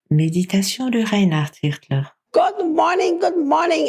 Méditation de Reinhard Hirtler. Good morning,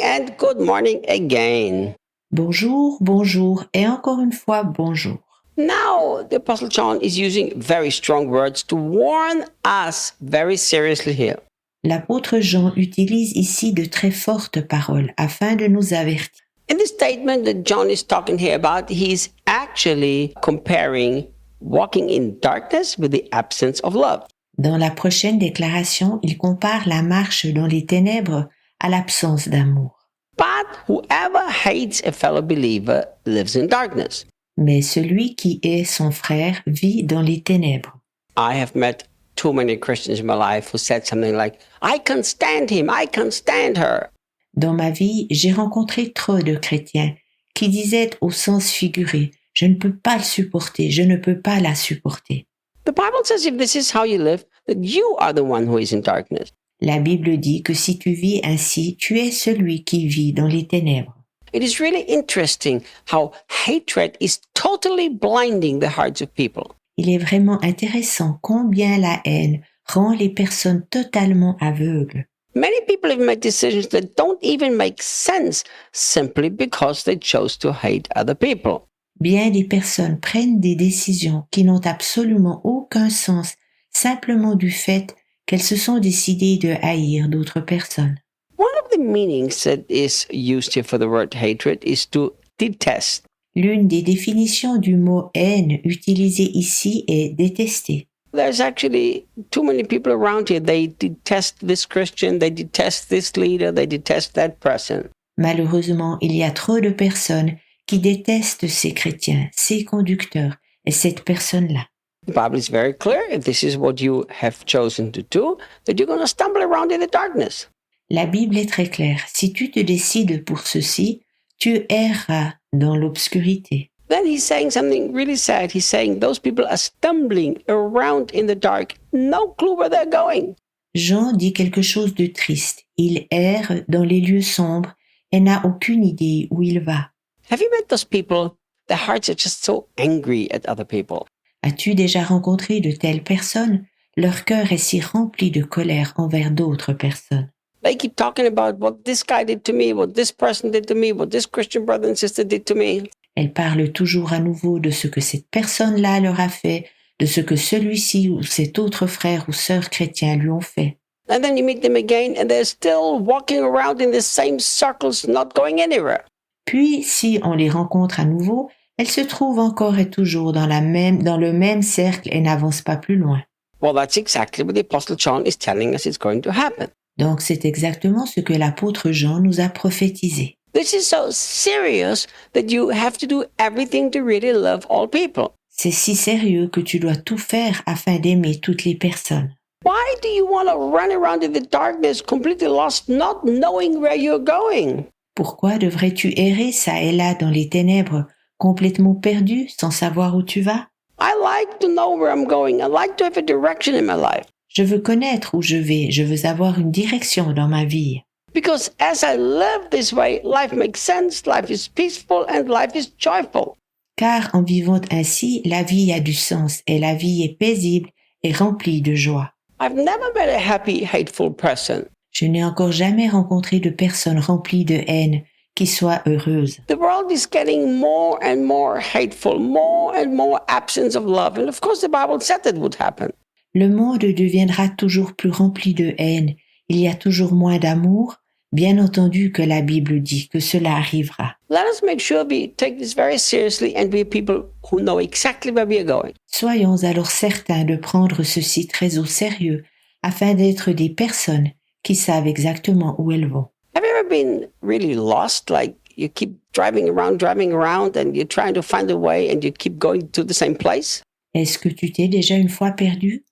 and good morning again. Bonjour, bonjour et encore une fois bonjour. Now, the Apostle John is using very strong words to warn us very seriously here. L'apôtre Jean utilise ici de très fortes paroles afin de nous avertir. In this statement that John is talking here about, he's actually comparing walking in darkness with the absence of love. Dans la prochaine déclaration, il compare la marche dans les ténèbres à l'absence d'amour. But whoever hates a fellow believer lives in darkness. Mais celui qui est son frère vit dans les ténèbres. I have met too many Christians in my life who said something like, I can't stand him, I can't stand her. Dans ma vie, j'ai rencontré trop de chrétiens qui disaient au sens figuré « Je ne peux pas le supporter, je ne peux pas la supporter ». The Bible says if this is how you live, that you are the one who is in darkness. La Bible dit que si tu vis ainsi, tu es celui qui vit dans les ténèbres. It is really interesting how hatred is totally blinding the hearts of people. Il est vraiment intéressant combien la haine rend les personnes totalement aveugles. Many people have made decisions that don't even make sense simply because they chose to hate other people. Bien des personnes prennent des décisions qui n'ont absolument aucun sens simplement du fait qu'elles se sont décidées de haïr d'autres personnes. One of the meanings that is used here for the word hatred is to detest. L'une des définitions du mot haine utilisée ici est détester. There's actually too many people around here. They detest this Christian, they detest this leader, they detest that person. Malheureusement, il y a trop de personnes qui détestent ces chrétiens, ces conducteurs et cette personne-là. The Bible is very clear. If this is what you have chosen to do, that you're going to stumble around in the darkness. La Bible est très claire. Si tu te décides pour ceci, tu erreras dans l'obscurité. Then he's saying something really sad. He's saying those people are stumbling around in the dark, no clue where they're going. Jean dit quelque chose de triste. Il erre dans les lieux sombres et n'a aucune idée où il va. Have you met those people? Their hearts are just so angry at other people. As-tu déjà rencontré de telles personnes? Leur cœur est si rempli de colère envers d'autres personnes. They keep talking about what this guy did to me, what this person did to me, what this Christian brother and sister did to me. Elles parlent toujours à nouveau de ce que cette personne-là leur a fait, de ce que celui-ci ou cet autre frère ou sœur chrétien lui ont fait. And then you meet them again and they're still walking around in the same circles, not going anywhere. Puis, si on les rencontre à nouveau, elles se trouvent encore et toujours dans le même cercle et n'avancent pas plus loin. Well, that's exactly what the Apostle John is telling us is going to happen. Donc, c'est exactement ce que l'apôtre Jean nous a prophétisé. This is so serious that you have to do everything to really love all people. C'est si sérieux que tu dois tout faire afin d'aimer toutes les personnes. Why do you want to run around in the darkness completely lost, not knowing where you're going? Pourquoi devrais-tu errer ça et là dans les ténèbres, complètement perdu, sans savoir où tu vas? I like to know where I'm going. I like to have a direction in my life. Je veux connaître où je veux avoir une direction dans ma vie. Because as I live this way, life makes sense, life is peaceful, and life is joyful. Car en vivant ainsi, la vie a du sens et la vie est paisible et remplie de joie. I've never met a happy, hateful person. Je n'ai encore jamais rencontré de personne remplie de haine qui soit heureuse. The world is getting more and more hateful, more and more absence of love. And of course, the Bible said that would happen. Le monde deviendra toujours plus rempli de haine. Il y a toujours moins d'amour. Bien entendu que la Bible dit que cela arrivera. Let us make sure we take this very seriously and be people who know exactly where we are going. Soyons alors certains de prendre ceci très au sérieux afin d'être des personnes qui savent exactement où elles vont. Have you ever been really lost? Like you keep driving around, and you're trying to find a way and you keep going to the same place? Est-ce que tu t'es déjà une fois perdu?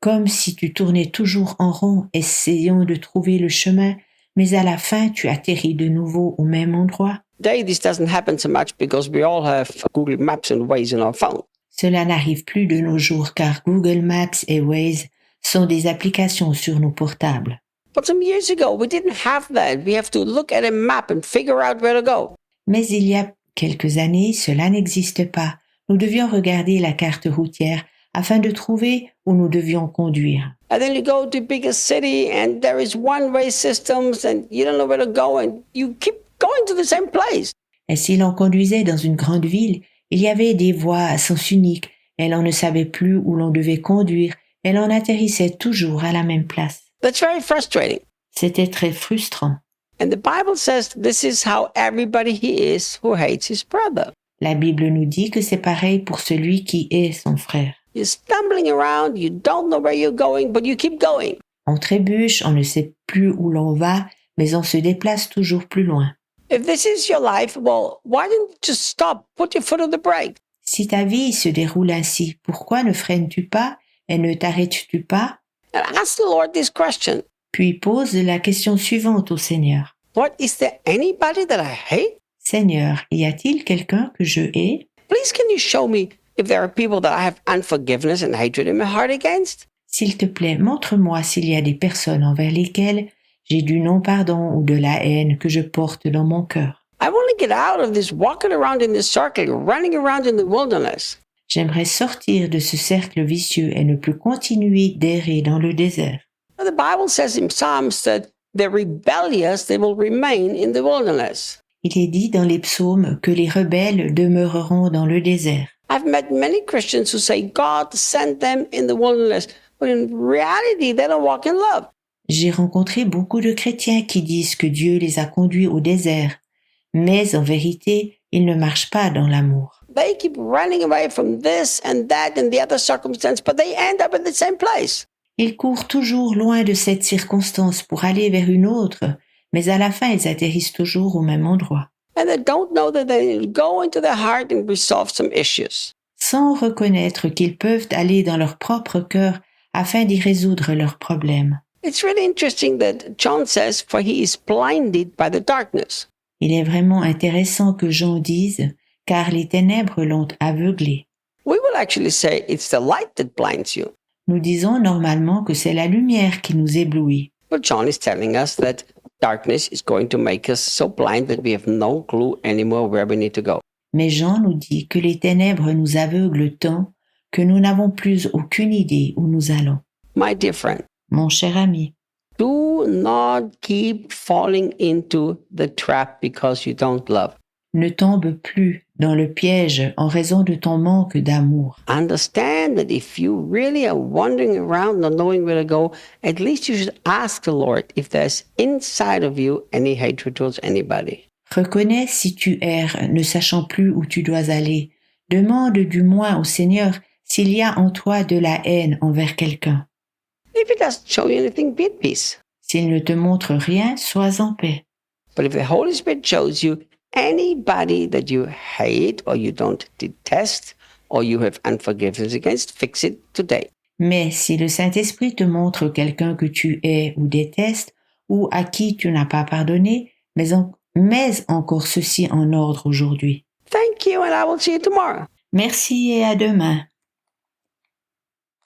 Comme si tu tournais toujours en rond, essayant de trouver le chemin, mais à la fin, tu atterris de nouveau au même endroit. Today, this doesn't happen so much because we all have Google Maps and Waze on our phone. Cela n'arrive plus de nos jours car Google Maps et Waze sont des applications sur nos portables. But some years ago, we didn't have that. We have to look at a map and figure out where to go. Mais il y a quelques années, cela n'existe pas. Nous devions regarder la carte routière afin de trouver où nous devions conduire. And then you go to a bigger city and there is one-way systems and you don't know where to go and you keep going to the same place. Et si l'on conduisait dans une grande ville, il y avait des voies à sens unique, et l'on ne savait plus où l'on devait conduire, et l'on atterrissait toujours à la même place. That's very frustrating. C'était très frustrant. And the Bible says this is how everybody is who hates his brother. La Bible nous dit que c'est pareil pour celui qui est son frère. You're stumbling around, you don't know where you're going, but you keep going. On trébuche, on ne sait plus où l'on va, mais on se déplace toujours plus loin. If this is your life, well, why don't you just stop, put your foot on the brake? Si ta vie se déroule ainsi, pourquoi ne freines-tu pas et ne t'arrêtes-tu pas? And ask the Lord this question. Puis pose la question suivante au Seigneur. What, is there anybody that I hate? Seigneur, y a-t-il quelqu'un que je hais? Please can you show me if there are people that I have unforgiveness and hatred in my heart against? S'il te plaît, montre-moi s'il y a des personnes envers lesquelles j'ai du non-pardon ou de la haine que je porte dans mon cœur. I want to get out of this walking around in this circle, running around in the wilderness. J'aimerais sortir de ce cercle vicieux et ne plus continuer d'errer dans le désert. The Bible says in Psalms that the rebellious, they will remain in the wilderness. Il est dit dans les psaumes que les rebelles demeureront dans le désert. I've met many Christians who say God sent them in the wilderness, but in reality, they don't walk in love. J'ai rencontré beaucoup de chrétiens qui disent que Dieu les a conduits au désert, mais en vérité, ils ne marchent pas dans l'amour. They keep running away from this and that and the other circumstance, but they end up in the same place. Ils courent toujours loin de cette circonstance pour aller vers une autre, mais à la fin, ils atterrissent toujours au même endroit. And they don't know that they will go into their heart and resolve some issues. Sans reconnaître qu'ils peuvent aller dans leur propre cœur afin d'y résoudre leurs problèmes. It's really interesting that John says, for he is blinded by the darkness. Il est vraiment intéressant que Jean dise « car les ténèbres l'ont aveuglé ». We will actually say it's the light that blinds you. Nous disons normalement que c'est la lumière qui nous éblouit. But John is telling us that darkness is going to make us so blind that we have no clue anymore where we need to go. Mais Jean nous dit que les ténèbres nous aveuglent tant que nous n'avons plus aucune idée où nous allons. My dear friend, Mon cher ami, do not keep falling into the trap because you don't love. ne tombe plus dans le piège en raison de ton manque d'amour. Understand that if you really are wandering around not knowing where to go, at least you should ask the Lord if there's inside of you any hatred towards anybody. Reconnais si tu erres, ne sachant plus où tu dois aller. Demande du moins au Seigneur s'il y a en toi de la haine envers quelqu'un. If it doesn't show you anything, be at peace. S'il ne te montre rien, sois en paix. But if the Holy Spirit shows you anybody that you hate or you don't detest or you have unforgiveness against, fix it today. Mais si le Saint-Esprit te montre quelqu'un que tu hais ou détestes, ou à qui tu n'as pas pardonné, mets encore ceci en ordre aujourd'hui. Thank you, and I will see you tomorrow. Merci et à demain.